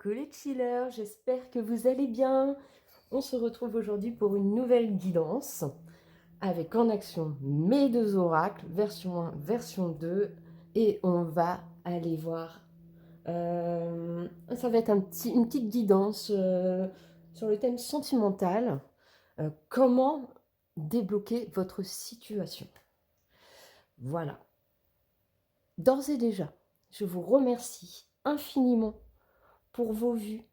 Coucou les chillers, j'espère que vous allez bien. On se retrouve aujourd'hui pour une nouvelle guidance avec en action mes deux oracles, version 1, version 2, et on va aller voir. Ça va être une petite guidance sur le thème sentimental. Comment débloquer votre situation. Voilà. D'ores et déjà, je vous remercie infiniment pour vos vues,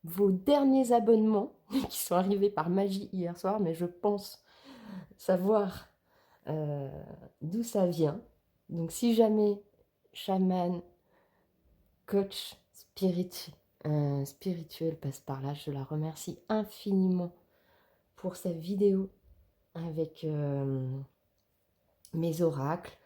vos derniers abonnements qui sont arrivés par magie hier soir, mais je pense savoir d'où ça vient. Donc si jamais chaman, coach spirituel passe par là, je la remercie infiniment pour cette vidéo avec mes oracles,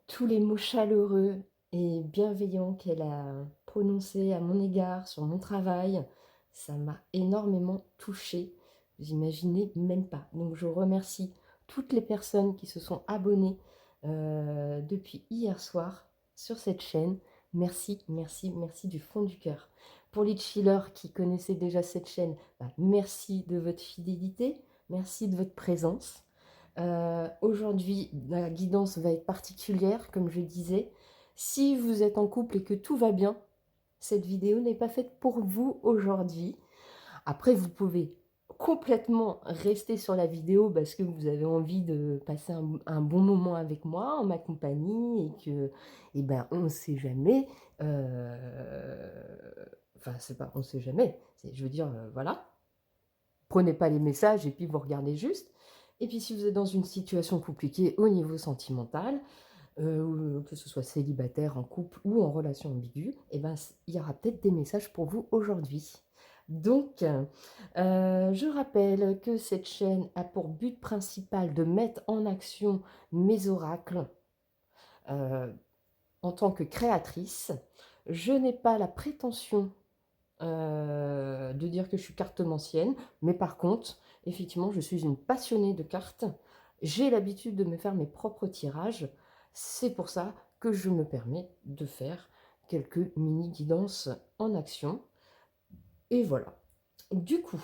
tous les mots chaleureux et bienveillants qu'elle a prononcés à mon égard sur mon travail. Ça m'a énormément touchée, vous imaginez même pas. Donc je remercie toutes les personnes qui se sont abonnées depuis hier soir sur cette chaîne. Merci, merci, merci du fond du cœur. Pour les chillers qui connaissaient déjà cette chaîne, merci de votre fidélité, merci de votre présence. Aujourd'hui, la guidance va être particulière, comme je disais. Si vous êtes en couple et que tout va bien, cette vidéo n'est pas faite pour vous aujourd'hui. Après, vous pouvez complètement rester sur la vidéo parce que vous avez envie de passer un bon moment avec moi, en ma compagnie, et que, on ne sait jamais. Enfin, c'est pas, on ne sait jamais. Je veux dire, voilà. Prenez pas les messages et puis vous regardez juste. Et puis si vous êtes dans une situation compliquée au niveau sentimental, que ce soit célibataire, en couple ou en relation ambiguë, il y aura peut-être des messages pour vous aujourd'hui. Donc, je rappelle que cette chaîne a pour but principal de mettre en action mes oracles en tant que créatrice. Je n'ai pas la prétention de dire que je suis cartomancienne, mais par contre, effectivement, je suis une passionnée de cartes. J'ai l'habitude de me faire mes propres tirages. C'est pour ça que je me permets de faire quelques mini-guidances en action. Et voilà. Du coup,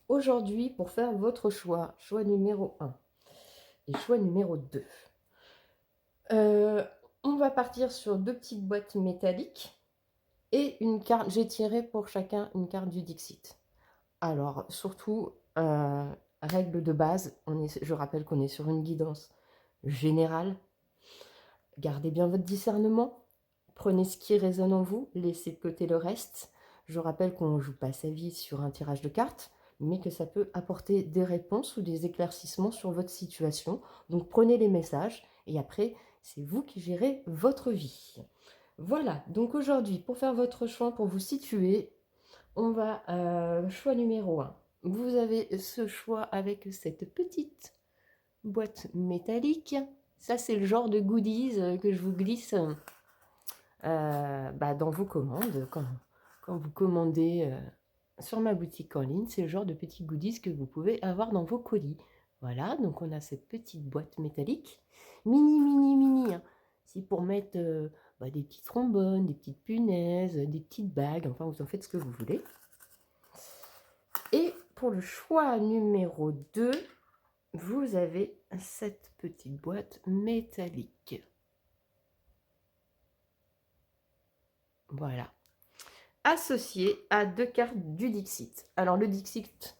aujourd'hui, pour faire votre choix, choix numéro 1 et choix numéro 2, on va partir sur deux petites boîtes métalliques et une carte. J'ai tiré pour chacun une carte du Dixit. Alors, surtout, règle de base, je rappelle qu'on est sur une guidance générale. Gardez bien votre discernement. Prenez ce qui résonne en vous, laissez de côté le reste. Je rappelle qu'on ne joue pas sa vie sur un tirage de cartes, mais que ça peut apporter des réponses ou des éclaircissements sur votre situation. Donc prenez les messages et après, c'est vous qui gérez votre vie. Voilà, donc aujourd'hui, pour faire votre choix, pour vous situer, on va, choix numéro 1. Vous avez ce choix avec cette petite boîte métallique. Ça, c'est le genre de goodies que je vous glisse dans vos commandes. Quand vous commandez sur ma boutique en ligne, c'est le genre de petits goodies que vous pouvez avoir dans vos colis. Voilà, donc on a cette petite boîte métallique. Mini, mini, mini. Hein. C'est pour mettre des petits trombones, des petites punaises, des petites bagues. Enfin, vous en faites ce que vous voulez. Et pour le choix numéro 2, vous avez cette petite boîte métallique. Voilà. Associée à deux cartes du Dixit. Alors le Dixit,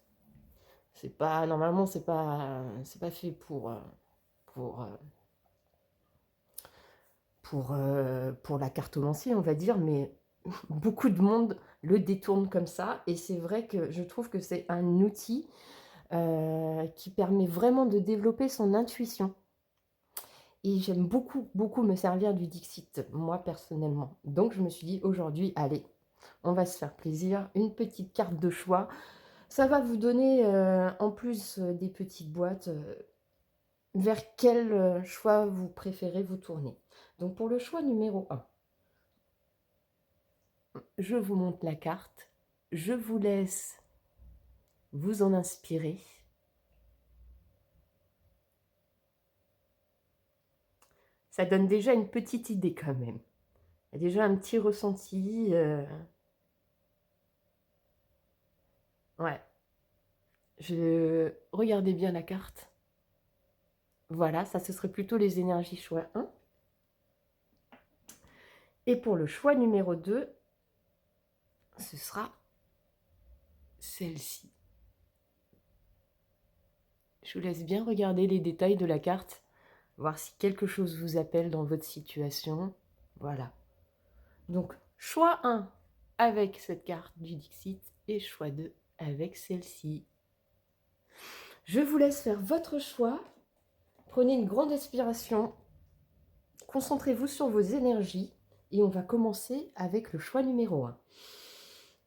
c'est pas normalement c'est pas fait pour la cartomancie, on va dire, mais beaucoup de monde le détourne comme ça, et c'est vrai que je trouve que c'est un outil qui permet vraiment de développer son intuition. Et j'aime beaucoup, beaucoup me servir du Dixit, moi personnellement. Donc je me suis dit aujourd'hui, allez, on va se faire plaisir. Une petite carte de choix. Ça va vous donner, en plus des petites boîtes, vers quel choix vous préférez vous tourner. Donc pour le choix numéro 1, je vous montre la carte. Je vous laisse vous en inspirer. Ça donne déjà une petite idée quand même. Il y a déjà un petit ressenti. Ouais. Regardez bien la carte. Voilà, ça, ce serait plutôt les énergies choix 1. Et pour le choix numéro 2, ce sera celle-ci. Je vous laisse bien regarder les détails de la carte, voir si quelque chose vous appelle dans votre situation. Voilà. Donc, choix 1 avec cette carte du Dixit et choix 2 avec celle-ci. Je vous laisse faire votre choix. Prenez une grande inspiration. Concentrez-vous sur vos énergies et on va commencer avec le choix numéro 1.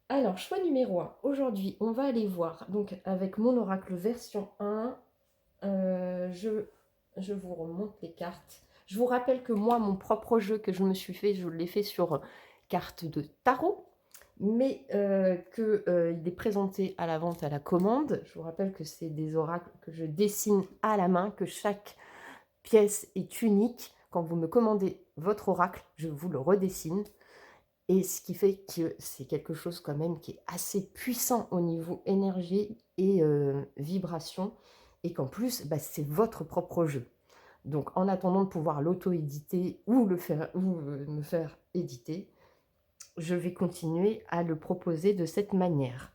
Alors, choix numéro 1. Aujourd'hui, on va aller voir, donc avec mon oracle version 1, je vous remonte les cartes. Je vous rappelle que moi, mon propre jeu que je me suis fait, je l'ai fait sur carte de tarot, mais qu'il est présenté à la vente à la commande. Je vous rappelle que c'est des oracles que je dessine à la main, que chaque pièce est unique. Quand vous me commandez votre oracle, je vous le redessine. Et ce qui fait que c'est quelque chose quand même qui est assez puissant au niveau énergie et vibration. Et qu'en plus, bah, c'est votre propre jeu. Donc en attendant de pouvoir l'auto-éditer ou me faire éditer, je vais continuer à le proposer de cette manière.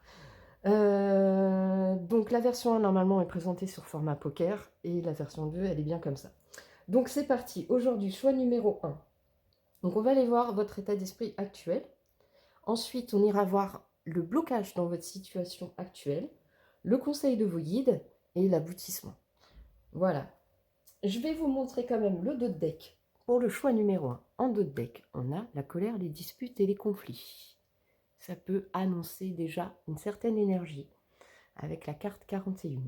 Donc la version 1 normalement est présentée sur format poker et la version 2 elle est bien comme ça. Donc c'est parti, aujourd'hui choix numéro 1. Donc on va aller voir votre état d'esprit actuel. Ensuite on ira voir le blocage dans votre situation actuelle, le conseil de vos guides et l'aboutissement. Voilà. Je vais vous montrer quand même le dos de deck. Pour le choix numéro 1, en dos de deck, on a la colère, les disputes et les conflits. Ça peut annoncer déjà une certaine énergie avec la carte 41.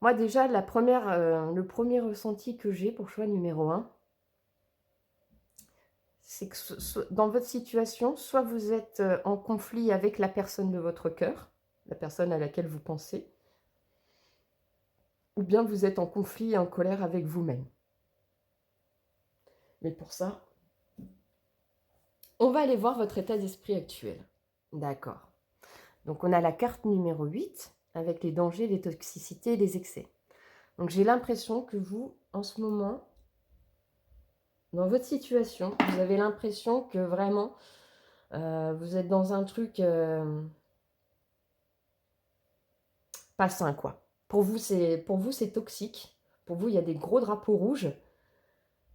Moi déjà, le premier ressenti que j'ai pour choix numéro 1, c'est que dans votre situation, soit vous êtes en conflit avec la personne de votre cœur, la personne à laquelle vous pensez, ou bien vous êtes en conflit et en colère avec vous-même. Mais pour ça, on va aller voir votre état d'esprit actuel. D'accord. Donc on a la carte numéro 8 avec les dangers, les toxicités et les excès. Donc j'ai l'impression que vous, en ce moment, dans votre situation, vous avez l'impression que vraiment, vous êtes dans un truc pas sain, quoi. Pour vous, c'est toxique. Pour vous, il y a des gros drapeaux rouges.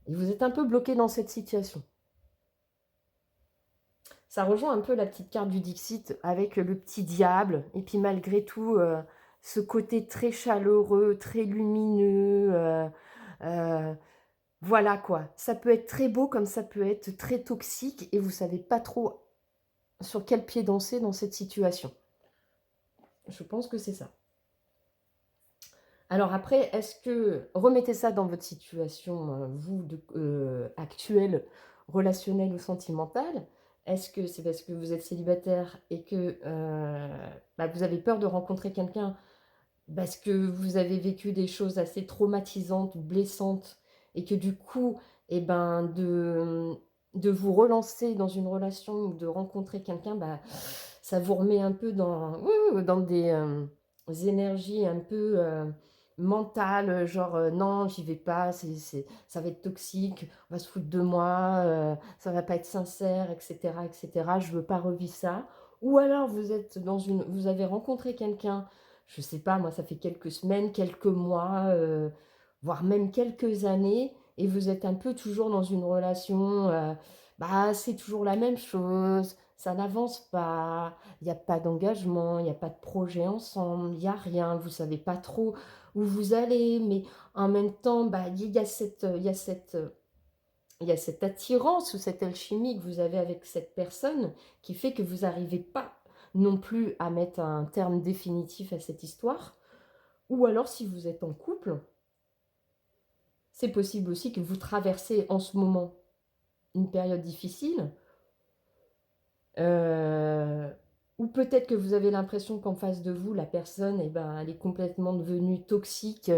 Et vous êtes un peu bloqué dans cette situation. Ça rejoint un peu la petite carte du Dixit avec le petit diable. Et puis malgré tout, ce côté très chaleureux, très lumineux. Voilà quoi. Ça peut être très beau comme ça peut être très toxique. Et vous ne savez pas trop sur quel pied danser dans cette situation. Je pense que c'est ça. Alors après, est-ce que, remettez ça dans votre situation, vous, actuelle, relationnelle ou sentimentale. Est-ce que c'est parce que vous êtes célibataire et que vous avez peur de rencontrer quelqu'un parce que vous avez vécu des choses assez traumatisantes, blessantes, et que du coup, eh ben, de vous relancer dans une relation ou de rencontrer quelqu'un, ça vous remet un peu dans des énergies un peu mentales, genre non, j'y vais pas, ça va être toxique, on va se foutre de moi, ça va pas être sincère, etc., etc. Je veux pas revivre ça. Ou alors vous avez rencontré quelqu'un, je sais pas, moi ça fait quelques semaines, quelques mois, voire même quelques années, et vous êtes un peu toujours dans une relation, c'est toujours la même chose, ça n'avance pas, il n'y a pas d'engagement, il n'y a pas de projet ensemble, il n'y a rien, vous ne savez pas trop où vous allez, mais en même temps, il y a cette attirance ou cette alchimie que vous avez avec cette personne qui fait que vous n'arrivez pas non plus à mettre un terme définitif à cette histoire. Ou alors, si vous êtes en couple, c'est possible aussi que vous traversez en ce moment une période difficile. Ou peut-être que vous avez l'impression qu'en face de vous, la personne, elle est complètement devenue toxique,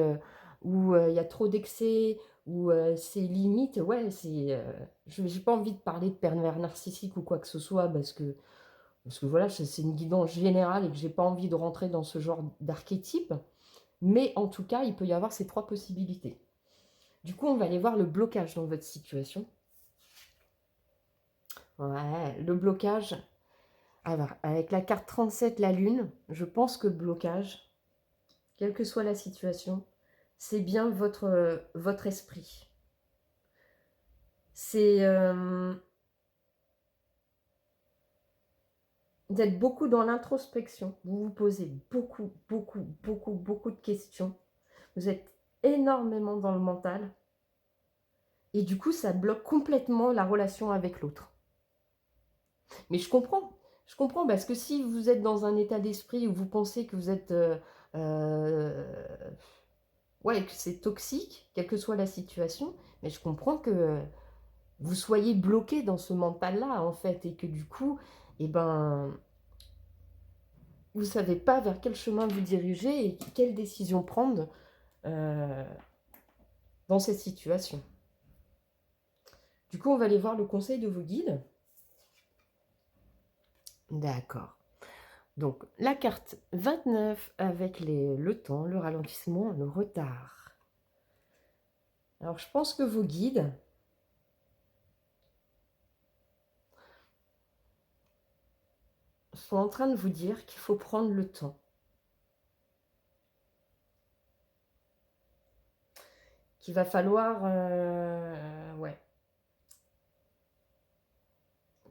ou il y a trop d'excès, ou c'est limite, ouais, je n'ai pas envie de parler de pervers narcissique ou quoi que ce soit, parce que Parce que voilà, c'est une guidance générale et que j'ai pas envie de rentrer dans ce genre d'archétype. Mais en tout cas, il peut y avoir ces 3 possibilités. Du coup, on va aller voir le blocage dans votre situation. Ouais, le blocage. Alors, avec la carte 37, la lune, je pense que le blocage, quelle que soit la situation, c'est bien votre esprit. C'est d'être beaucoup dans l'introspection. Vous vous posez beaucoup, beaucoup, beaucoup, beaucoup de questions. Vous êtes énormément dans le mental. Et du coup, ça bloque complètement la relation avec l'autre. Mais je comprends, parce que si vous êtes dans un état d'esprit où vous pensez que vous êtes... ouais, que c'est toxique, quelle que soit la situation, mais je comprends que vous soyez bloqué dans ce mental-là, en fait, et que du coup, eh ben, vous ne savez pas vers quel chemin vous diriger et quelle décision prendre euh, dans cette situation. Du coup, on va aller voir le conseil de vos guides. D'accord. Donc, la carte 29 avec le temps, le ralentissement, le retard. Alors, je pense que vos guides sont en train de vous dire qu'il faut prendre le temps. Qu'il va falloir... ouais.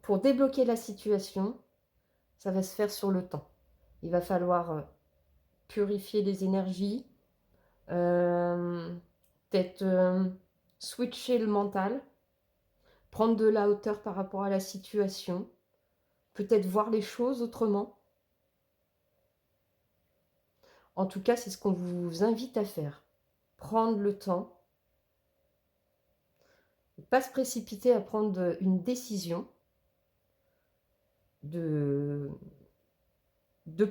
Pour débloquer la situation, ça va se faire sur le temps. Il va falloir purifier les énergies, peut-être switcher le mental, prendre de la hauteur par rapport à la situation, peut-être voir les choses autrement. En tout cas, c'est ce qu'on vous invite à faire. Prendre le temps, ne pas se précipiter à prendre une décision, de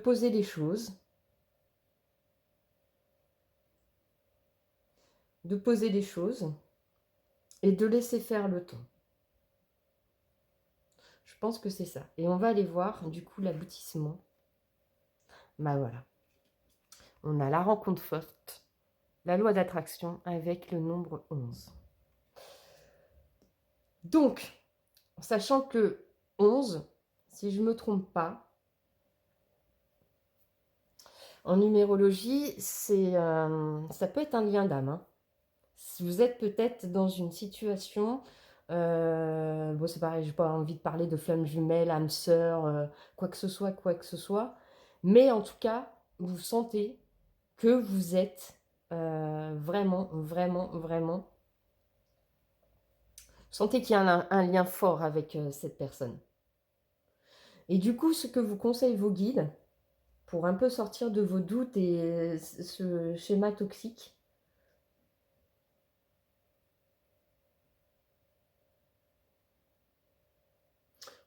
poser les choses, et de laisser faire le temps. Je pense que c'est ça. Et on va aller voir, du coup, l'aboutissement. Bah voilà. On a la rencontre forte, la loi d'attraction avec le nombre 11. Donc, sachant que 11, si je ne me trompe pas, en numérologie, ça peut être un lien d'âme. Hein. Si vous êtes peut-être dans une situation... bon, c'est pareil, je n'ai pas envie de parler de flammes jumelles, âme sœur, quoi que ce soit. Mais en tout cas, vous sentez que vous êtes vraiment, vraiment, vraiment... Vous sentez qu'il y a un lien fort avec cette personne. Et du coup, ce que vous conseillent vos guides, pour un peu sortir de vos doutes et ce schéma toxique,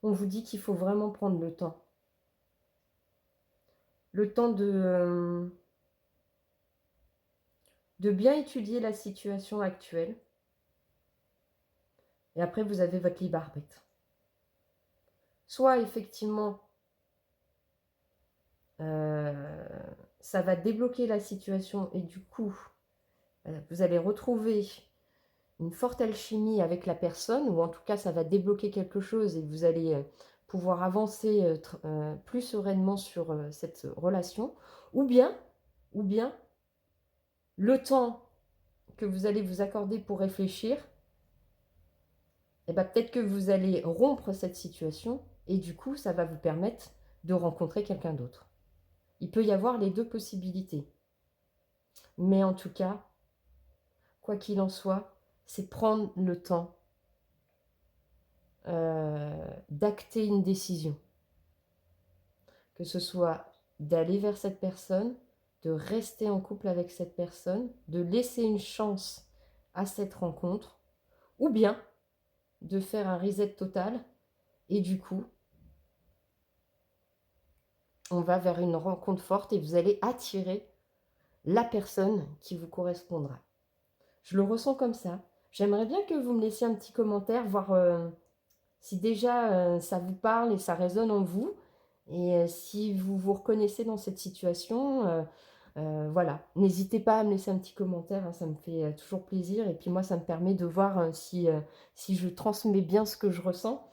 on vous dit qu'il faut vraiment prendre le temps. Le temps de bien étudier la situation actuelle. Et après, vous avez votre libre arbitre. Soit, effectivement, ça va débloquer la situation et du coup, vous allez retrouver une forte alchimie avec la personne, ou en tout cas, ça va débloquer quelque chose et vous allez pouvoir avancer plus sereinement sur cette relation. Ou bien, le temps que vous allez vous accorder pour réfléchir, et ben peut-être que vous allez rompre cette situation et du coup, ça va vous permettre de rencontrer quelqu'un d'autre. Il peut y avoir les 2 possibilités. Mais en tout cas, quoi qu'il en soit, c'est prendre le temps d'acter une décision. Que ce soit d'aller vers cette personne, de rester en couple avec cette personne, de laisser une chance à cette rencontre, ou bien de faire un reset total et du coup, on va vers une rencontre forte et vous allez attirer la personne qui vous correspondra. Je le ressens comme ça. J'aimerais bien que vous me laissiez un petit commentaire, voir si déjà ça vous parle et ça résonne en vous. Et si vous vous reconnaissez dans cette situation, voilà, n'hésitez pas à me laisser un petit commentaire, hein, ça me fait, toujours plaisir et puis moi ça me permet de voir, si je transmets bien ce que je ressens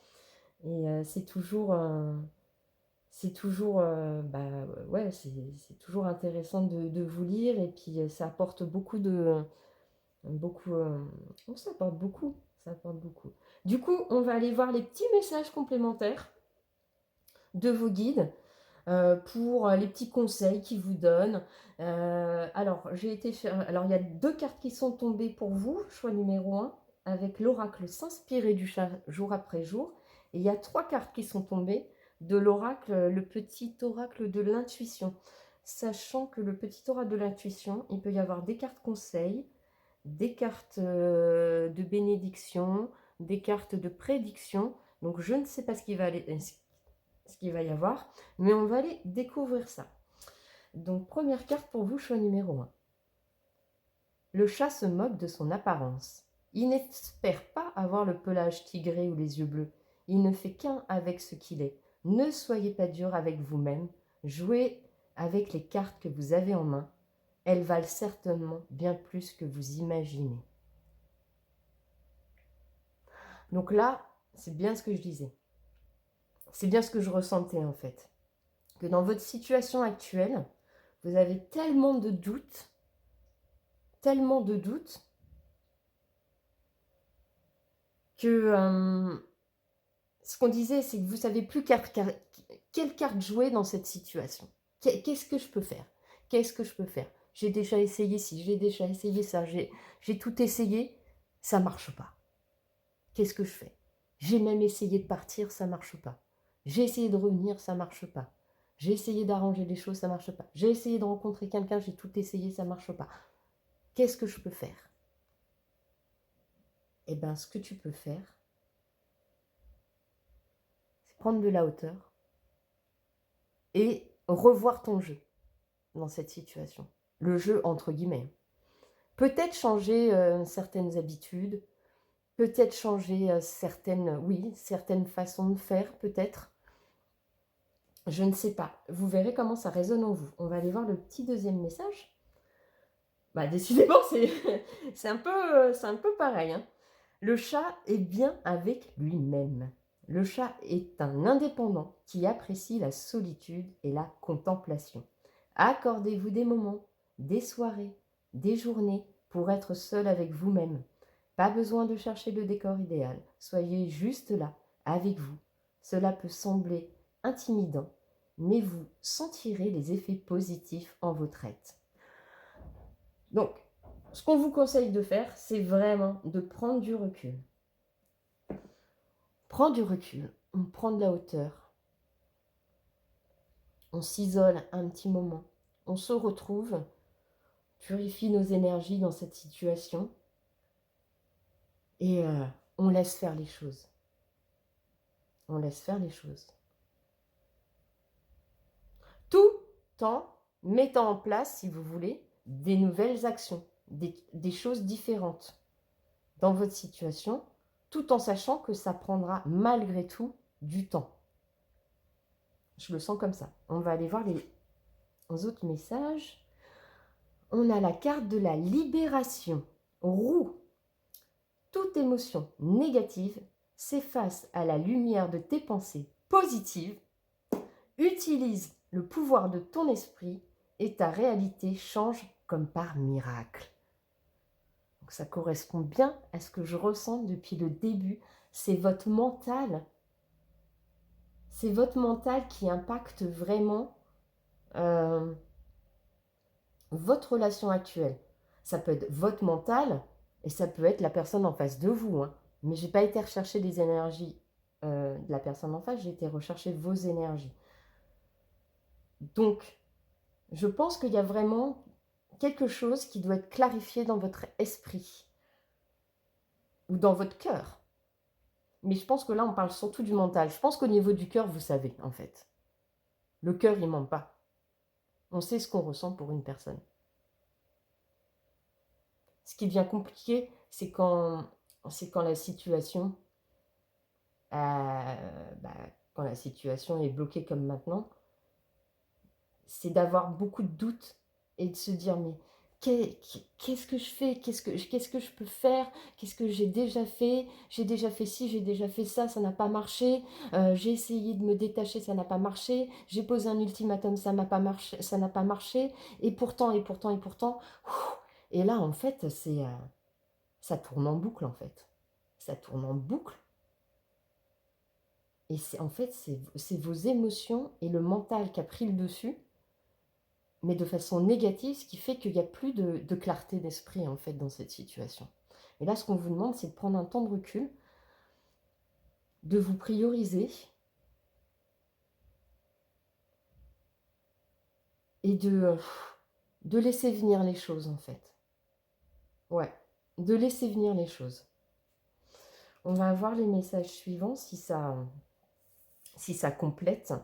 et c'est toujours, bah, ouais, c'est toujours intéressant de vous lire et puis, ça apporte beaucoup de beaucoup, oh ça apporte beaucoup. Du coup, on va aller voir les petits messages complémentaires de vos guides. Pour les petits conseils qu'ils vous donnent. Alors, j'ai été faire. Alors, il y a 2 cartes qui sont tombées pour vous, choix numéro 1, avec l'oracle s'inspirer du chat jour après jour. Et il y a 3 cartes qui sont tombées de l'oracle, le petit oracle de l'intuition. Sachant que le petit oracle de l'intuition, il peut y avoir des cartes conseils, des cartes de bénédiction, des cartes de prédiction. Donc, je ne sais pas ce qui va aller, ce qu'il va y avoir, mais on va aller découvrir ça. Donc, première carte pour vous, choix numéro 1. Le chat se moque de son apparence. Il n'espère pas avoir le pelage tigré ou les yeux bleus. Il ne fait qu'un avec ce qu'il est. Ne soyez pas dur avec vous-même. Jouez avec les cartes que vous avez en main. Elles valent certainement bien plus que vous imaginez. Donc là, c'est bien ce que je disais. C'est bien ce que je ressentais en fait. Que dans votre situation actuelle, vous avez tellement de doutes, que ce qu'on disait, c'est que vous ne savez plus quelle carte jouer dans cette situation. Qu'est-ce que je peux faire? Qu'est-ce que je peux faire? J'ai déjà essayé ci, j'ai déjà essayé ça, j'ai tout essayé, ça ne marche pas. Qu'est-ce que je fais? J'ai même essayé de partir, ça ne marche pas. J'ai essayé de revenir, ça ne marche pas. J'ai essayé d'arranger les choses, ça ne marche pas. J'ai essayé de rencontrer quelqu'un, j'ai tout essayé, ça ne marche pas. Qu'est-ce que je peux faire? Eh bien, ce que tu peux faire, c'est prendre de la hauteur et revoir ton jeu dans cette situation. Le jeu entre guillemets. Peut-être changer certaines habitudes, peut-être changer certaines façons de faire, peut-être. Je ne sais pas. Vous verrez comment ça résonne en vous. On va aller voir le petit deuxième message. Bah, décidément, c'est un peu pareil, hein. Le chat est bien avec lui-même. Le chat est un indépendant qui apprécie la solitude et la contemplation. Accordez-vous des moments, des soirées, des journées pour être seul avec vous-même. Pas besoin de chercher le décor idéal. Soyez juste là, avec vous. Cela peut sembler intimidant, mais vous sentirez les effets positifs en votre être. Donc, ce qu'on vous conseille de faire, c'est vraiment de prendre du recul. Prends du recul, on prend de la hauteur, on s'isole un petit moment, on se retrouve, purifie nos énergies dans cette situation et on laisse faire les choses. On laisse faire les choses. Tout en mettant en place, si vous voulez, des nouvelles actions, des choses différentes dans votre situation, tout en sachant que ça prendra malgré tout du temps. Je le sens comme ça. On va aller voir les autres messages. On a la carte de la libération. Roue. Toute émotion négative s'efface à la lumière de tes pensées positives. Utilise le pouvoir de ton esprit et ta réalité change comme par miracle. Donc ça correspond bien à ce que je ressens depuis le début. C'est votre mental. C'est votre mental qui impacte vraiment votre relation actuelle. Ça peut être votre mental et ça peut être la personne en face de vous. Hein. Mais je n'ai pas été rechercher les énergies de la personne en face, j'ai été rechercher vos énergies. Donc, je pense qu'il y a vraiment quelque chose qui doit être clarifié dans votre esprit ou dans votre cœur. Mais je pense que là, on parle surtout du mental. Je pense qu'au niveau du cœur, vous savez, en fait. Le cœur, il ne ment pas. On sait ce qu'on ressent pour une personne. Ce qui devient compliqué, c'est quand la situation, bah, quand la situation est bloquée comme maintenant, c'est d'avoir beaucoup de doutes et de se dire: «Mais qu'est-ce que je fais? Qu'est-ce que je peux faire? Qu'est-ce que j'ai déjà fait? J'ai déjà fait ci, j'ai déjà fait ça n'a pas marché. J'ai essayé de me détacher, ça n'a pas marché. J'ai posé un ultimatum, ça n'a pas marché et pourtant et pourtant et pourtant». Et là, en fait, ça tourne en boucle, en fait. Ça tourne en boucle et en fait, c'est vos émotions et le mental qui a pris le dessus, mais de façon négative, ce qui fait qu'il n'y a plus de clarté d'esprit, en fait, dans cette situation. Et là, ce qu'on vous demande, c'est de prendre un temps de recul, de vous prioriser et de laisser venir les choses, en fait. Ouais, de laisser venir les choses. On va voir les messages suivants, si ça complète.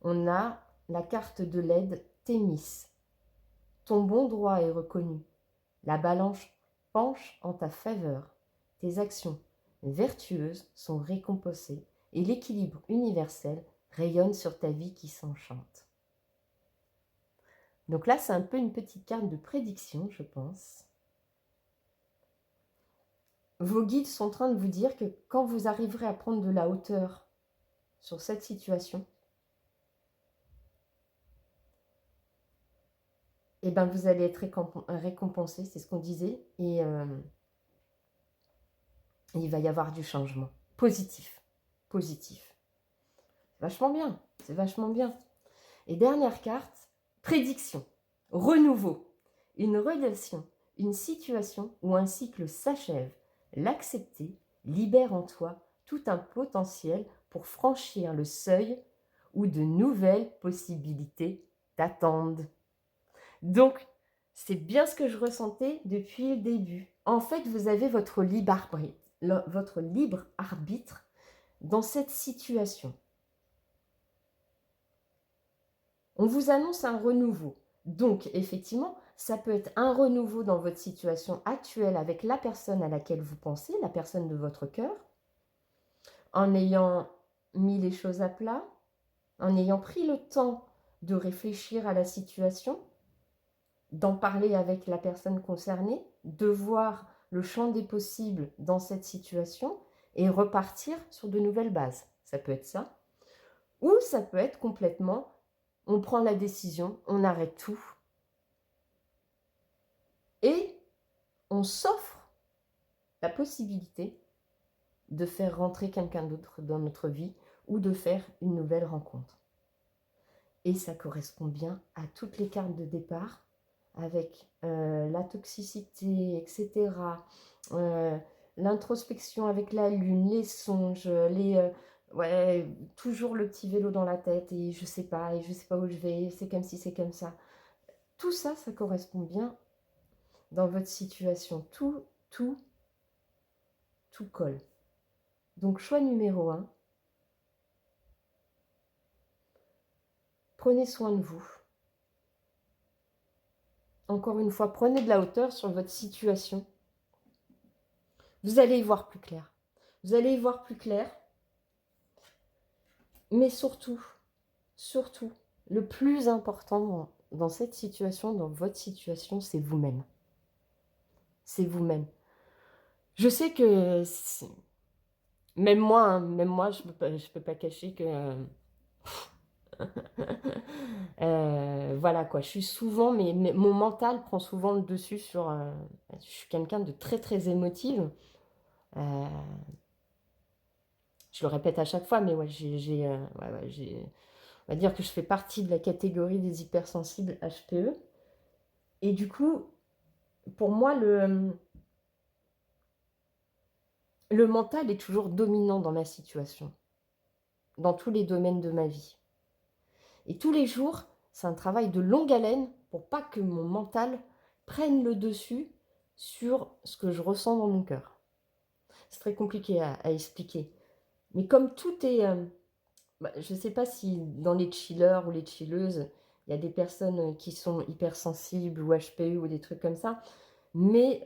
On a la carte de l'aide Thémis. Ton bon droit est reconnu. La balance penche en ta faveur. Tes actions vertueuses sont récompensées et l'équilibre universel rayonne sur ta vie qui s'enchante. Donc là, c'est un peu une petite carte de prédiction, je pense. Vos guides sont en train de vous dire que quand vous arriverez à prendre de la hauteur sur cette situation, eh ben vous allez être récompensé, c'est ce qu'on disait, et il va y avoir du changement positif. Positif. C'est vachement bien, c'est vachement bien. Et dernière carte, prédiction, renouveau, une relation, une situation où un cycle s'achève. L'accepter libère en toi tout un potentiel pour franchir le seuil où de nouvelles possibilités t'attendent. Donc, c'est bien ce que je ressentais depuis le début. En fait, vous avez votre libre arbitre dans cette situation. On vous annonce un renouveau. Donc, effectivement, ça peut être un renouveau dans votre situation actuelle avec la personne à laquelle vous pensez, la personne de votre cœur, en ayant mis les choses à plat, en ayant pris le temps de réfléchir à la situation, d'en parler avec la personne concernée, de voir le champ des possibles dans cette situation et repartir sur de nouvelles bases. Ça peut être ça. Ou ça peut être complètement, on prend la décision, on arrête tout et on s'offre la possibilité de faire rentrer quelqu'un d'autre dans notre vie ou de faire une nouvelle rencontre. Et ça correspond bien à toutes les cartes de départ avec la toxicité, etc. L'introspection avec la lune, les songes, ouais, toujours le petit vélo dans la tête et je sais pas où je vais, c'est comme si, c'est comme ça. Tout ça, ça correspond bien dans votre situation. Tout colle. Donc, choix numéro 1, prenez soin de vous. Encore une fois, prenez de la hauteur sur votre situation. Vous allez y voir plus clair. Vous allez y voir plus clair. Mais surtout, le plus important dans cette situation, dans votre situation, c'est vous-même. C'est vous-même. Je sais que, même moi, je peux pas cacher que... voilà quoi, je suis souvent, mais mon mental prend souvent le dessus sur... je suis quelqu'un de très très émotive. Je le répète à chaque fois, mais ouais, on va dire que je fais partie de la catégorie des hypersensibles HPE. Et du coup, pour moi, le mental est toujours dominant dans ma situation, dans tous les domaines de ma vie. Et tous les jours, c'est un travail de longue haleine pour pas que mon mental prenne le dessus sur ce que je ressens dans mon cœur. C'est très compliqué à expliquer. Mais comme tout est... je ne sais pas si dans les chillers ou les chilleuses, il y a des personnes qui sont hypersensibles ou HPE ou des trucs comme ça. Mais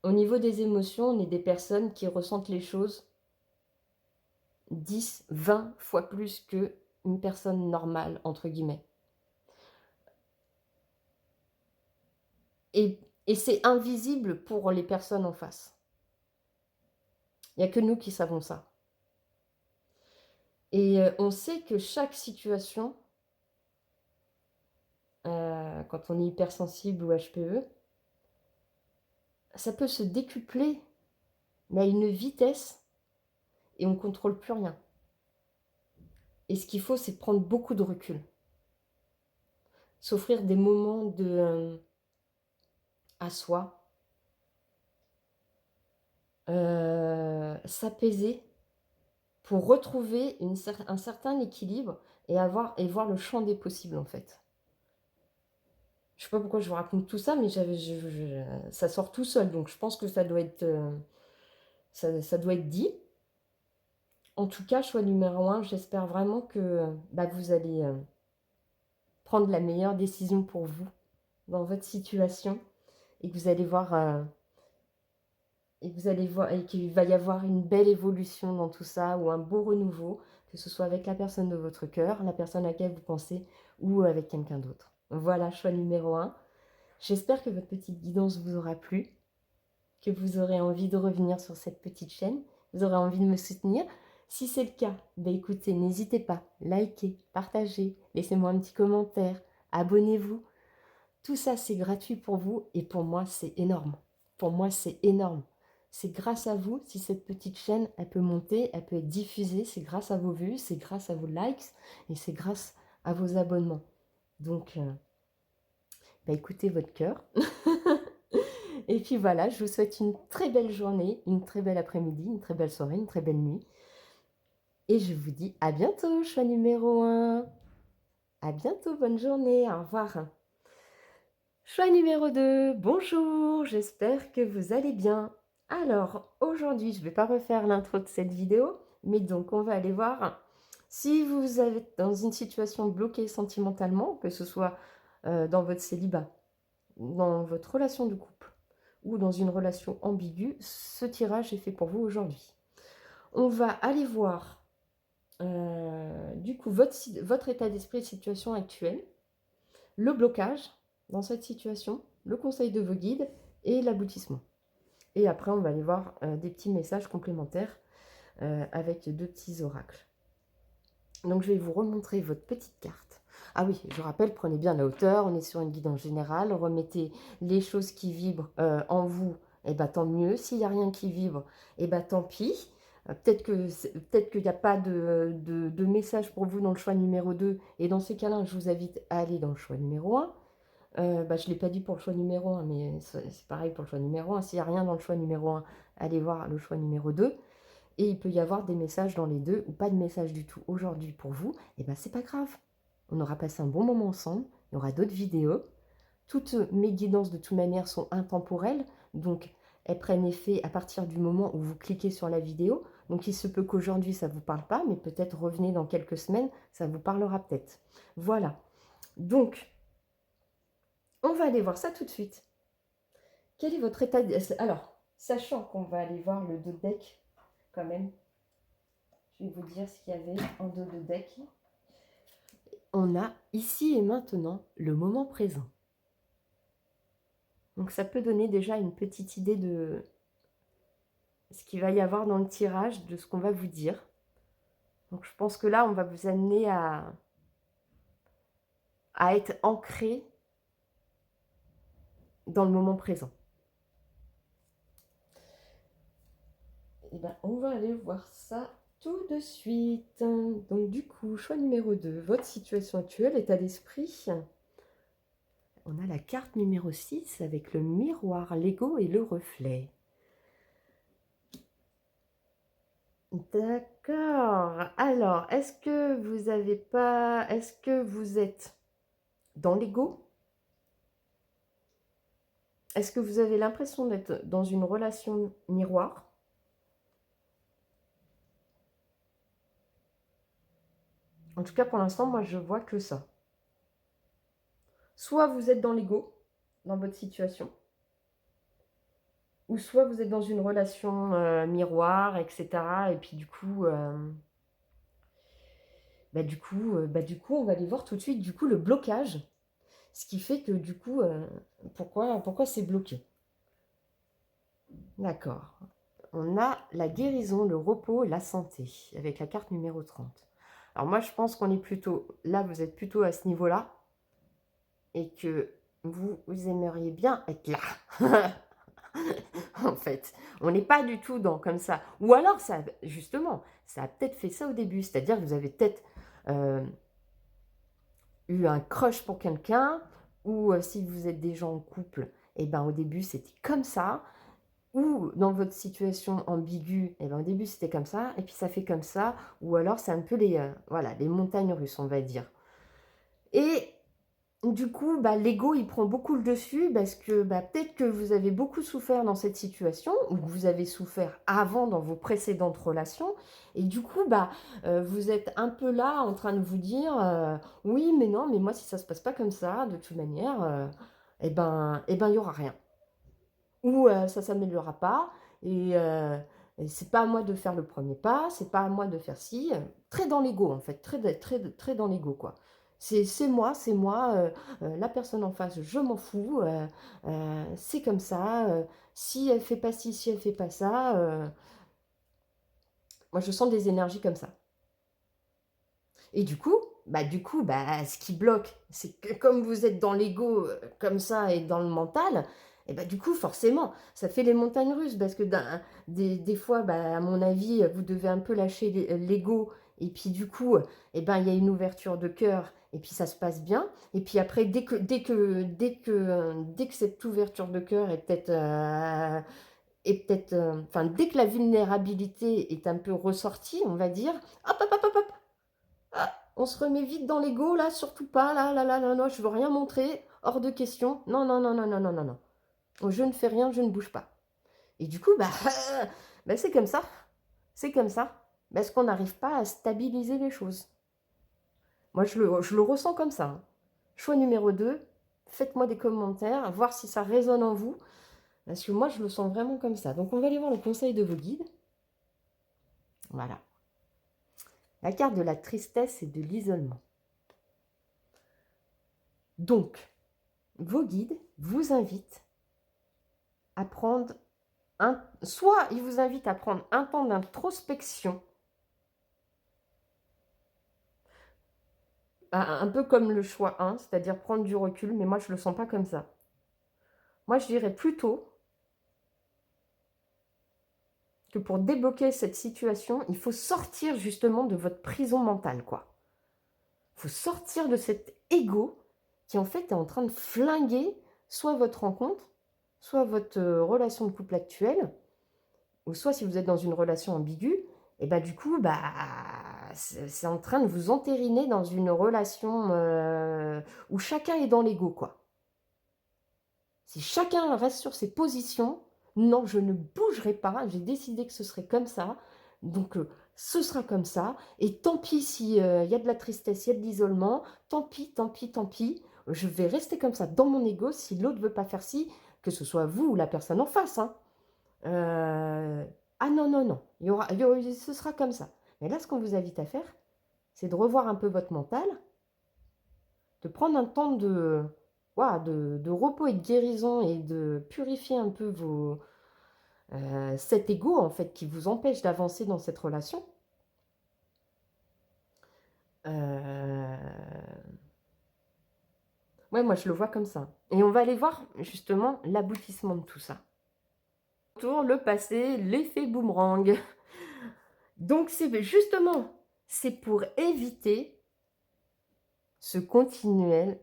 au niveau des émotions, on est des personnes qui ressentent les choses 10, 20 fois plus qu'une personne normale, entre guillemets. Et c'est invisible pour les personnes en face. Il y a que nous qui savons ça. Et on sait que chaque situation, quand on est hypersensible ou HPE, ça peut se décupler, mais à une vitesse et on ne contrôle plus rien. Et ce qu'il faut, c'est prendre beaucoup de recul. S'offrir des moments à soi, s'apaiser pour retrouver un certain équilibre et voir le champ des possibles, en fait. Je sais pas pourquoi je vous raconte tout ça, mais ça sort tout seul, donc je pense que ça doit être, ça doit être dit. En tout cas, choix numéro 1, j'espère vraiment que vous allez prendre la meilleure décision pour vous dans votre situation et que vous allez voir, et qu'il va y avoir une belle évolution dans tout ça ou un beau renouveau, que ce soit avec la personne de votre cœur, la personne à laquelle vous pensez ou avec quelqu'un d'autre. Voilà, choix numéro 1. J'espère que votre petite guidance vous aura plu, que vous aurez envie de revenir sur cette petite chaîne, vous aurez envie de me soutenir. Si c'est le cas, écoutez, n'hésitez pas, likez, partagez, laissez-moi un petit commentaire, abonnez-vous. Tout ça, c'est gratuit pour vous et pour moi, c'est énorme. Pour moi, c'est énorme. C'est grâce à vous, si cette petite chaîne, elle peut monter, elle peut être diffusée, c'est grâce à vos vues, c'est grâce à vos likes et c'est grâce à vos abonnements. Donc, écoutez votre cœur. Et puis voilà, je vous souhaite une très belle journée, une très belle après-midi, une très belle soirée, une très belle nuit. Et je vous dis à bientôt, choix numéro 1. À bientôt, bonne journée, au revoir. Choix numéro 2, bonjour, j'espère que vous allez bien. Alors, aujourd'hui, je ne vais pas refaire l'intro de cette vidéo, mais donc on va aller voir si vous êtes dans une situation bloquée sentimentalement, que ce soit dans votre célibat, dans votre relation de couple ou dans une relation ambiguë, ce tirage est fait pour vous aujourd'hui. On va aller voir du coup votre état d'esprit et situation actuelle, le blocage dans cette situation, le conseil de vos guides et l'aboutissement. Et après, on va aller voir des petits messages complémentaires avec 2 petits oracles. Donc, je vais vous remontrer votre petite carte. Ah oui, je rappelle, prenez bien la hauteur, on est sur une guidance générale, remettez les choses qui vibrent en vous, et tant mieux. S'il n'y a rien qui vibre, tant pis. Peut-être qu'il n'y a pas de message pour vous dans le choix numéro 2, et dans ces cas-là, je vous invite à aller dans le choix numéro 1. Je ne l'ai pas dit pour le choix numéro 1, mais c'est pareil pour le choix numéro 1. S'il n'y a rien dans le choix numéro 1, allez voir le choix numéro 2. Et il peut y avoir des messages dans les deux ou pas de message du tout aujourd'hui pour vous. Et c'est pas grave. On aura passé un bon moment ensemble. Il y aura d'autres vidéos. Toutes mes guidances, de toute manière, sont intemporelles. Donc, elles prennent effet à partir du moment où vous cliquez sur la vidéo. Donc, il se peut qu'aujourd'hui, ça ne vous parle pas, mais peut-être revenez dans quelques semaines, ça vous parlera peut-être. Voilà. Donc, on va aller voir ça tout de suite. Quel est votre état Alors, sachant qu'on va aller voir le dos de deck, quand même, je vais vous dire ce qu'il y avait en dos de deck. On a ici et maintenant le moment présent. Donc ça peut donner déjà une petite idée de ce qu'il va y avoir dans le tirage, de ce qu'on va vous dire. Donc je pense que là, on va vous amener à être ancré dans le moment présent. Et on va aller voir ça tout de suite. Donc du coup, choix numéro 2, votre situation actuelle, état d'esprit. On a la carte numéro 6 avec le miroir, l'ego et le reflet. D'accord. Alors, est-ce que vous êtes dans l'ego? Est-ce que vous avez l'impression d'être dans une relation miroir? En tout cas, pour l'instant, moi, je vois que ça. Soit vous êtes dans l'ego, dans votre situation, ou soit vous êtes dans une relation miroir, etc. Et puis du coup, du coup, on va aller voir tout de suite, du coup, le blocage. Ce qui fait que, du coup, pourquoi c'est bloqué. D'accord. On a la guérison, le repos, la santé, avec la carte numéro 30. Alors moi, je pense qu'on est plutôt, là, vous êtes plutôt à ce niveau-là, et que vous aimeriez bien être là. En fait, on n'est pas du tout dans comme ça. Ou alors, ça, justement, ça a peut-être fait ça au début, c'est-à-dire que vous avez peut-être eu un crush pour quelqu'un, ou si vous êtes déjà en couple, et ben au début c'était comme ça, ou dans votre situation ambiguë, et ben au début c'était comme ça, et puis ça fait comme ça, ou alors c'est un peu les, voilà, les montagnes russes, on va dire. Et du coup, l'ego, il prend beaucoup le dessus parce que peut-être que vous avez beaucoup souffert dans cette situation ou que vous avez souffert avant dans vos précédentes relations. Et du coup, vous êtes un peu là en train de vous dire oui, mais non, mais moi, si ça se passe pas comme ça, de toute manière, il y aura rien. Ou ça s'améliorera pas. Et c'est pas à moi de faire le premier pas, c'est pas à moi de faire ci. Très dans l'ego, en fait, très dans l'ego, quoi. C'est moi, la personne en face, je m'en fous, c'est comme ça. Si elle fait pas ci, si elle fait pas ça, moi je sens des énergies comme ça. Et ce qui bloque, c'est que comme vous êtes dans l'ego comme ça et dans le mental, et du coup, forcément, ça fait les montagnes russes parce que des fois, à mon avis, vous devez un peu lâcher l'ego et puis du coup, il y a une ouverture de cœur et puis ça se passe bien. Et puis après, dès que cette ouverture de cœur enfin, dès que la vulnérabilité est un peu ressortie, on va dire, hop, hop, hop, hop, hop, on se remet vite dans l'ego, là, surtout pas, là, non, je veux rien montrer, hors de question. Non, non, non, non, non, non, non, non. Je ne fais rien, je ne bouge pas. Et du coup, c'est comme ça. C'est comme ça. Parce qu'on n'arrive pas à stabiliser les choses. Moi, je le ressens comme ça, hein. Choix numéro 2, faites-moi des commentaires, voir si ça résonne en vous. Parce que moi, je le sens vraiment comme ça. Donc, on va aller voir le conseil de vos guides. Voilà. La carte de la tristesse et de l'isolement. Donc, vos guides vous invitent à prendre soit ils vous invitent à prendre un temps d'introspection, un peu comme le choix 1, c'est-à-dire prendre du recul, mais moi je ne le sens pas comme ça. Moi je dirais plutôt que pour débloquer cette situation, il faut sortir justement de votre prison mentale, quoi. Il faut sortir de cet ego qui en fait est en train de flinguer soit votre rencontre, soit votre relation de couple actuelle, ou soit si vous êtes dans une relation ambiguë, et du coup, c'est en train de vous entériner dans une relation où chacun est dans l'ego, quoi. Si chacun reste sur ses positions, non, je ne bougerai pas, j'ai décidé que ce serait comme ça, donc ce sera comme ça, et tant pis s'il y a de la tristesse, il y a de l'isolement, tant pis, tant pis, tant pis, je vais rester comme ça dans mon ego si l'autre ne veut pas faire ci, que ce soit vous ou la personne en face, hein. Ah non, non, non, ce sera comme ça. Mais là, ce qu'on vous invite à faire, c'est de revoir un peu votre mental, de prendre un temps de repos et de guérison et de purifier un peu cet ego, en fait, qui vous empêche d'avancer dans cette relation. Ouais, moi, je le vois comme ça. Et on va aller voir, justement, l'aboutissement de tout ça. Le passé, l'effet boomerang. Donc, c'est pour éviter ce continuel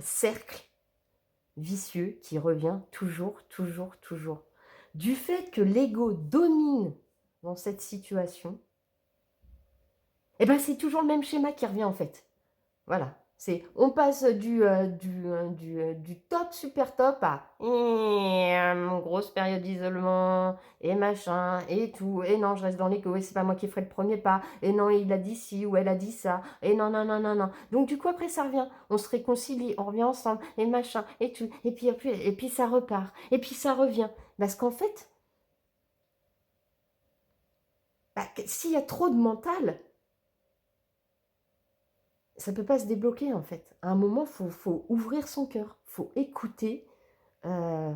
cercle vicieux qui revient toujours, toujours, toujours. Du fait que l'ego domine dans cette situation, c'est toujours le même schéma qui revient en fait. Voilà. On passe du top, super top à grosse période d'isolement et machin et tout. Et non, je reste dans l'écho et c'est pas moi qui ferai le premier pas. Et non, il a dit ci ou elle a dit ça. Et non, non, non, non, non. Donc du coup, après, ça revient. On se réconcilie, on revient ensemble et machin et tout. Et puis ça repart. Et puis ça revient. Parce qu'en fait, s'il y a trop de mental, ça peut pas se débloquer, en fait. À un moment, faut ouvrir son cœur, faut écouter, heu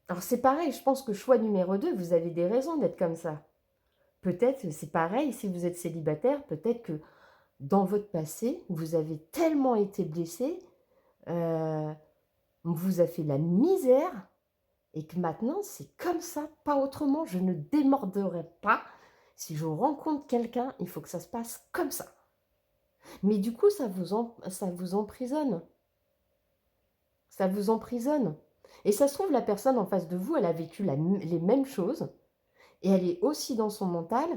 alors c'est pareil, je pense que choix numéro 2, vous avez des raisons d'être comme ça. Peut-être, c'est pareil, si vous êtes célibataire, peut-être que dans votre passé, vous avez tellement été blessé, on vous a fait la misère et que maintenant c'est comme ça, pas autrement. Je ne démorderai pas. Si je rencontre quelqu'un, il faut que ça se passe comme ça. Mais du coup, ça vous emprisonne. Ça vous emprisonne. Et ça se trouve, la personne en face de vous, elle a vécu les mêmes choses et elle est aussi dans son mental.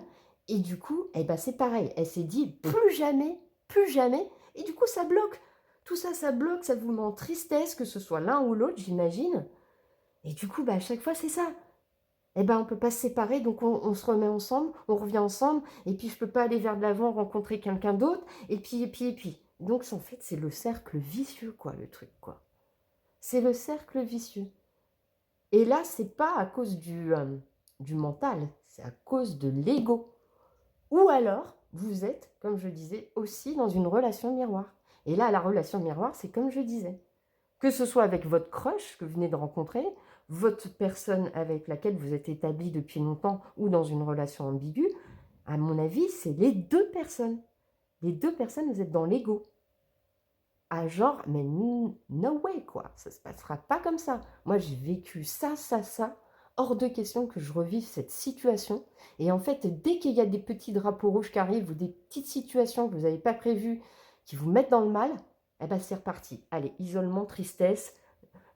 Et du coup, eh ben, c'est pareil. Elle s'est dit plus jamais, plus jamais. Et du coup, ça bloque. Tout ça, ça bloque, ça vous met en tristesse, que ce soit l'un ou l'autre, j'imagine. Et du coup, bah, à chaque fois, c'est ça. Eh ben, on ne peut pas se séparer, donc on se remet ensemble, on revient ensemble, et puis je ne peux pas aller vers de l'avant, rencontrer quelqu'un d'autre, et puis, et puis, et puis. Donc, en fait, c'est le cercle vicieux, quoi, le truc, quoi. C'est le cercle vicieux. Et là, c'est pas à cause du mental, c'est à cause de l'ego. Ou alors, vous êtes, comme je disais, aussi dans une relation miroir. Et là, la relation miroir, c'est comme je disais. Que ce soit avec votre crush que vous venez de rencontrer, votre personne avec laquelle vous êtes établi depuis longtemps ou dans une relation ambiguë, à mon avis, c'est les deux personnes. Les deux personnes, vous êtes dans l'ego. À genre, mais no way, quoi. Ça ne se passera pas comme ça. Moi, j'ai vécu ça, ça, ça. Hors de question que je revive cette situation. Et en fait, dès qu'il y a des petits drapeaux rouges qui arrivent ou des petites situations que vous n'avez pas prévues qui vous mettent dans le mal, eh ben, c'est reparti. Allez, isolement, tristesse.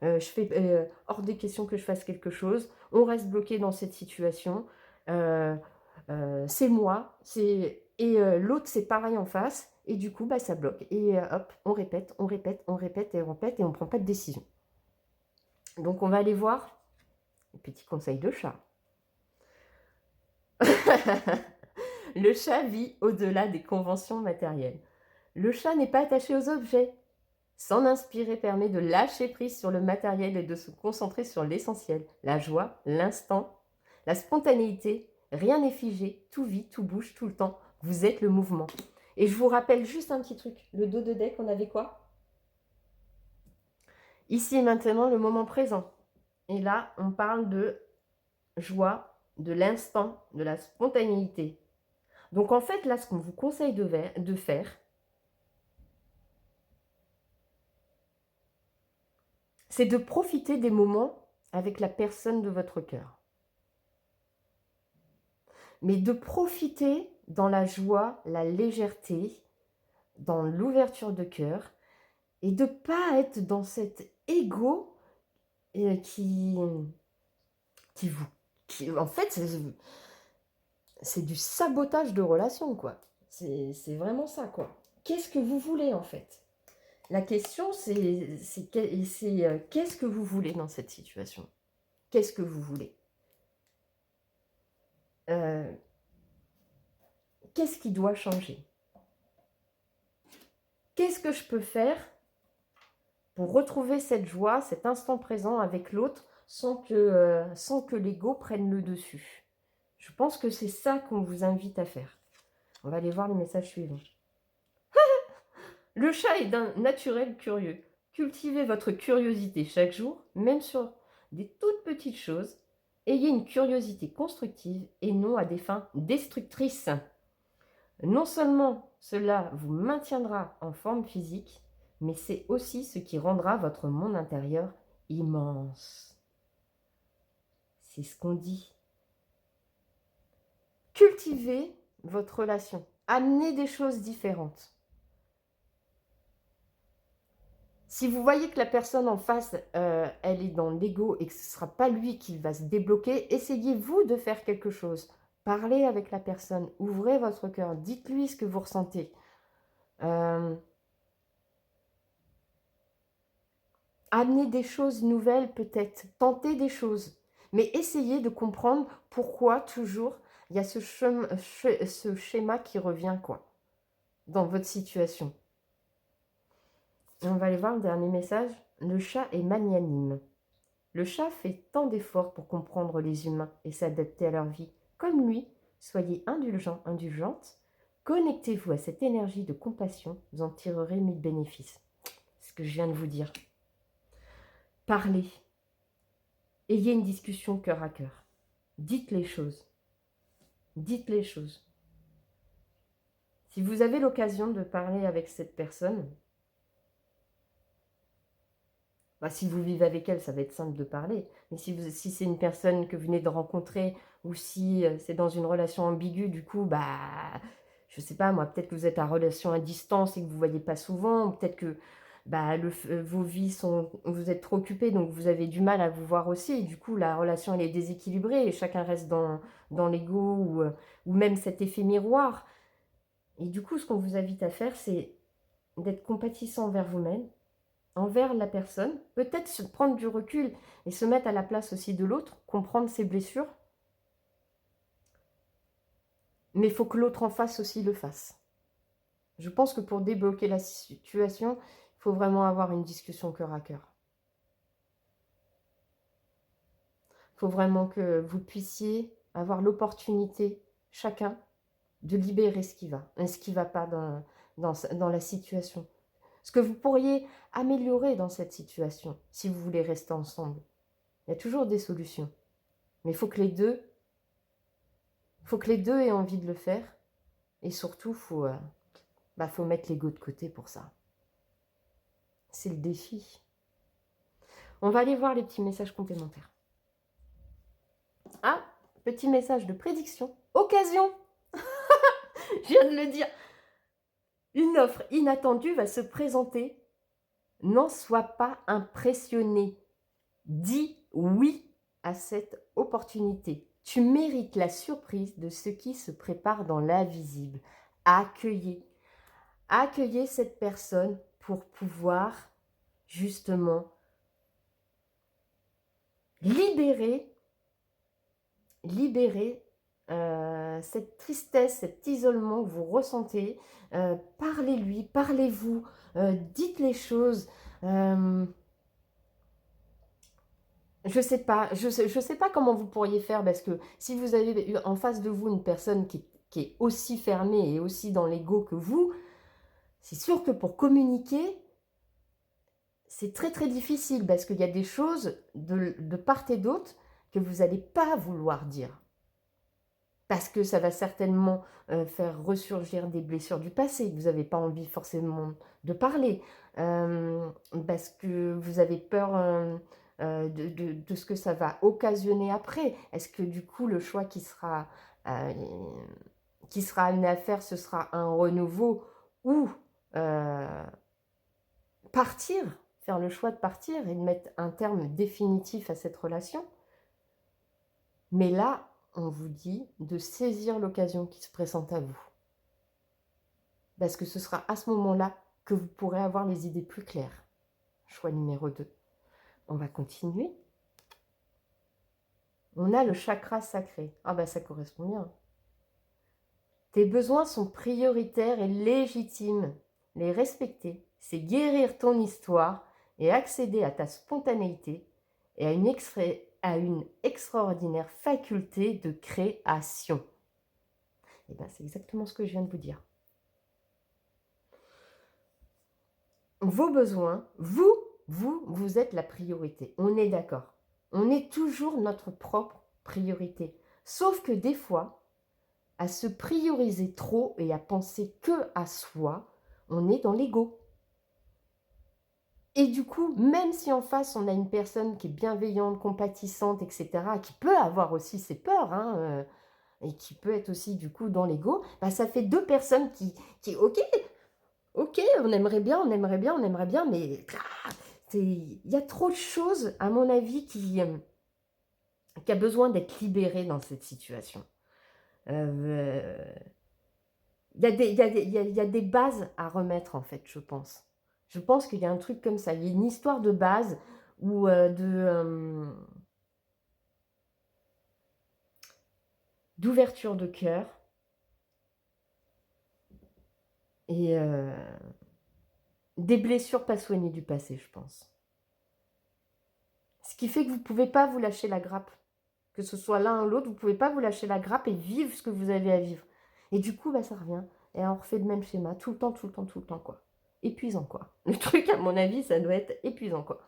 Je fais hors des questions que je fasse quelque chose. On reste bloqué dans cette situation. Euh, c'est moi. Et l'autre, c'est pareil en face. Et du coup, bah, ça bloque. Et hop, on répète, on répète, on répète et on répète et on ne prend pas de décision. Donc, on va aller voir les petits conseils de chat. Le chat vit au-delà des conventions matérielles. Le chat n'est pas attaché aux objets. S'en inspirer permet de lâcher prise sur le matériel et de se concentrer sur l'essentiel, la joie, l'instant, la spontanéité. Rien n'est figé, tout vit, tout bouge, tout le temps. Vous êtes le mouvement. Et je vous rappelle juste un petit truc. Le dos de deck, on avait quoi? Ici et maintenant, le moment présent. Et là, on parle de joie, de l'instant, de la spontanéité. Donc en fait, là, ce qu'on vous conseille de faire, c'est de profiter des moments avec la personne de votre cœur. Mais de profiter dans la joie, la légèreté, dans l'ouverture de cœur, et de ne pas être dans cet ego qui vous... en fait, c'est du sabotage de relation, quoi. C'est vraiment ça, quoi. Qu'est-ce que vous voulez, en fait? La question, c'est qu'est-ce que vous voulez dans cette situation? Qu'est-ce que vous voulez? Qu'est-ce qui doit changer? Qu'est-ce que je peux faire pour retrouver cette joie, cet instant présent avec l'autre sans que l'ego prenne le dessus? Je pense que c'est ça qu'on vous invite à faire. On va aller voir le message suivant. Le chat est d'un naturel curieux. Cultivez votre curiosité chaque jour, même sur des toutes petites choses. Ayez une curiosité constructive et non à des fins destructrices. Non seulement cela vous maintiendra en forme physique, mais c'est aussi ce qui rendra votre monde intérieur immense. C'est ce qu'on dit. Cultivez votre relation. Amenez des choses différentes. Si vous voyez que la personne en face, elle est dans l'ego et que ce ne sera pas lui qui va se débloquer, essayez-vous de faire quelque chose. Parlez avec la personne, ouvrez votre cœur, dites-lui ce que vous ressentez. Amenez des choses nouvelles peut-être, tentez des choses. Mais essayez de comprendre pourquoi toujours il y a ce schéma qui revient, quoi, dans votre situation. Et on va aller voir le dernier message. Le chat est magnanime. Le chat fait tant d'efforts pour comprendre les humains et s'adapter à leur vie. Comme lui, Soyez indulgent, indulgente. Connectez-vous à cette énergie de compassion. Vous en tirerez 1000 bénéfices. C'est ce que je viens de vous dire. Parlez. Ayez une discussion cœur à cœur. Dites les choses. Dites les choses. Si vous avez l'occasion de parler avec cette personne, si vous vivez avec elle, ça va être simple de parler. Mais si c'est une personne que vous venez de rencontrer, ou si c'est dans une relation ambiguë, du coup, je ne sais pas, moi, peut-être que vous êtes en relation à distance et que vous ne voyez pas souvent, ou peut-être que vos vies sont... Vous êtes trop occupés, donc vous avez du mal à vous voir aussi, et du coup, la relation, elle est déséquilibrée, et chacun reste dans l'ego, ou même cet effet miroir. Et du coup, ce qu'on vous invite à faire, c'est d'être compatissant envers vous-même, envers la personne, peut-être se prendre du recul et se mettre à la place aussi de l'autre, comprendre ses blessures. Mais il faut que l'autre en face aussi le fasse. Je pense que pour débloquer la situation, il faut vraiment avoir une discussion cœur à cœur. Il faut vraiment que vous puissiez avoir l'opportunité, chacun, de libérer ce qui va, et ce qui ne va pas dans la situation. Ce que vous pourriez améliorer dans cette situation, si vous voulez rester ensemble. Il y a toujours des solutions. Mais il faut que les deux aient envie de le faire. Et surtout, faut mettre l'ego de côté pour ça. C'est le défi. On va aller voir les petits messages complémentaires. Ah, petit message de prédiction. Occasion. Je viens de le dire. Une offre inattendue va se présenter. N'en sois pas impressionné. Dis oui à cette opportunité. Tu mérites la surprise de ce qui se prépare dans l'invisible. Accueillez cette personne pour pouvoir justement libérer cette tristesse, cet isolement que vous ressentez. Parlez-lui, parlez-vous, dites les choses. Je sais pas comment vous pourriez faire, parce que si vous avez en face de vous une personne qui est aussi fermée et aussi dans l'ego que vous, c'est sûr que pour communiquer, c'est très très difficile, parce qu'il y a des choses de part et d'autre que vous n'allez pas vouloir dire. Parce que ça va certainement faire ressurgir des blessures du passé, que vous n'avez pas envie forcément de parler, parce que vous avez peur de ce que ça va occasionner après. Est-ce que du coup, le choix qui sera amené à faire, ce sera un renouveau ou partir, faire le choix de partir et de mettre un terme définitif à cette relation? Mais là, on vous dit de saisir l'occasion qui se présente à vous. Parce que ce sera à ce moment-là que vous pourrez avoir les idées plus claires. Choix numéro 2. On va continuer. On a le chakra sacré. Ah ça correspond bien. Tes besoins sont prioritaires et légitimes. Les respecter, c'est guérir ton histoire et accéder à ta spontanéité et à une extraordinaire faculté de création. Et c'est exactement ce que je viens de vous dire. Vos besoins, vous êtes la priorité. On est d'accord. On est toujours notre propre priorité. Sauf que des fois, à se prioriser trop et à penser que à soi, on est dans l'ego. Et du coup, même si en face, on a une personne qui est bienveillante, compatissante, etc., qui peut avoir aussi ses peurs, et qui peut être aussi du coup dans l'ego, ça fait deux personnes qui ok, on aimerait bien, mais il y a trop de choses, à mon avis, qui a besoin d'être libérée dans cette situation. Il y a des bases à remettre, en fait, je pense. Je pense qu'il y a un truc comme ça. Il y a une histoire de base ou d'ouverture de cœur et des blessures pas soignées du passé, je pense. Ce qui fait que vous ne pouvez pas vous lâcher la grappe, Que ce soit l'un ou l'autre, vous ne pouvez pas vous lâcher la grappe et vivre ce que vous avez à vivre. Et du coup, bah, ça revient. Et on refait le même schéma, tout le temps, tout le temps, tout le temps, quoi. Épuisant, quoi. Le truc, à mon avis, ça doit être épuisant, quoi.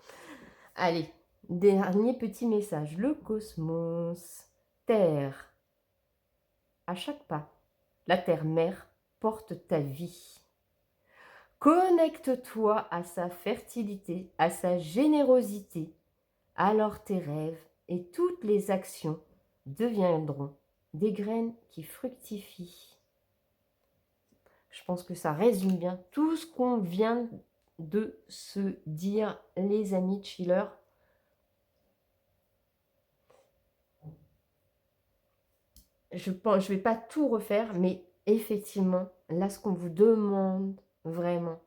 Allez, dernier petit message. Le cosmos. Terre. À chaque pas, la terre-mère porte ta vie. Connecte-toi à sa fertilité, à sa générosité. Alors tes rêves et toutes les actions deviendront des graines qui fructifient. Je pense que ça résume bien tout ce qu'on vient de se dire, les amis chillers. Je ne vais pas tout refaire, mais effectivement, là, ce qu'on vous demande vraiment,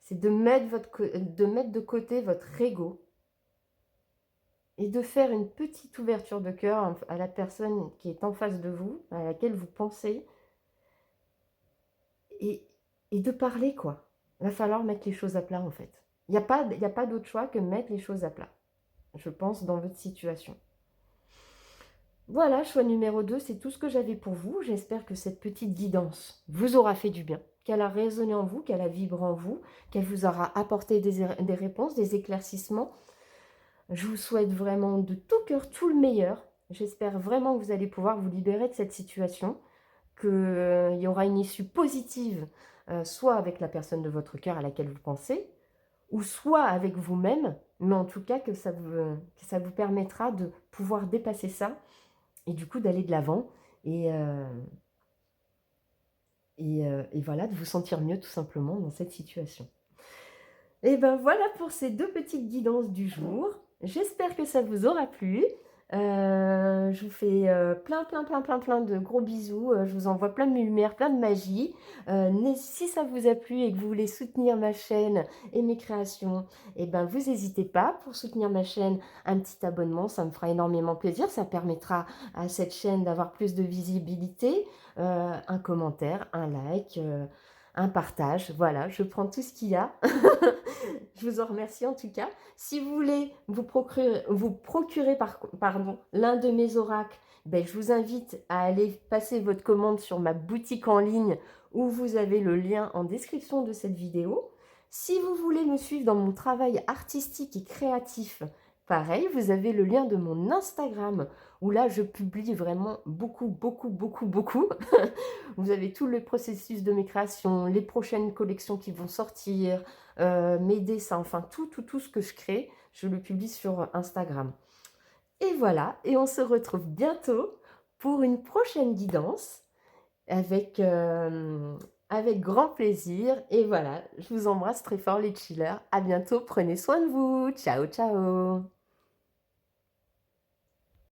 c'est de mettre de côté votre ego et de faire une petite ouverture de cœur à la personne qui est en face de vous, à laquelle vous pensez, et de parler, quoi. Il va falloir mettre les choses à plat, en fait. Il n'y a pas d'autre choix que mettre les choses à plat, je pense, dans votre situation. Voilà, choix numéro 2, c'est tout ce que j'avais pour vous. J'espère que cette petite guidance vous aura fait du bien, qu'elle a résonné en vous, qu'elle a vibré en vous, qu'elle vous aura apporté des réponses, des éclaircissements. Je vous souhaite vraiment de tout cœur tout le meilleur. J'espère vraiment que vous allez pouvoir vous libérer de cette situation, qu'il y aura une issue positive, soit avec la personne de votre cœur à laquelle vous pensez, ou soit avec vous-même, mais en tout cas que ça vous permettra de pouvoir dépasser ça et du coup d'aller de l'avant et voilà, de vous sentir mieux tout simplement dans cette situation. Et ben voilà pour ces 2 petites guidances du jour. J'espère que ça vous aura plu. Je vous fais plein de gros bisous. Je vous envoie plein de lumière, plein de magie. Si ça vous a plu et que vous voulez soutenir ma chaîne et mes créations, et ben vous n'hésitez pas pour soutenir ma chaîne. Un petit abonnement, ça me fera énormément plaisir. Ça permettra à cette chaîne d'avoir plus de visibilité. Un commentaire, un like, un partage. Voilà, je prends tout ce qu'il y a. Je vous en remercie en tout cas. Si vous voulez vous procurer l'un de mes oracles, ben, je vous invite à aller passer votre commande sur ma boutique en ligne où vous avez le lien en description de cette vidéo. Si vous voulez me suivre dans mon travail artistique et créatif, pareil, vous avez le lien de mon Instagram où là, je publie vraiment beaucoup. Vous avez tout le processus de mes créations, les prochaines collections qui vont sortir, mes dessins, enfin tout ce que je crée, je le publie sur Instagram. Et voilà, et on se retrouve bientôt pour une prochaine guidance avec grand plaisir. Et voilà, je vous embrasse très fort les chillers. À bientôt, prenez soin de vous. Ciao, ciao.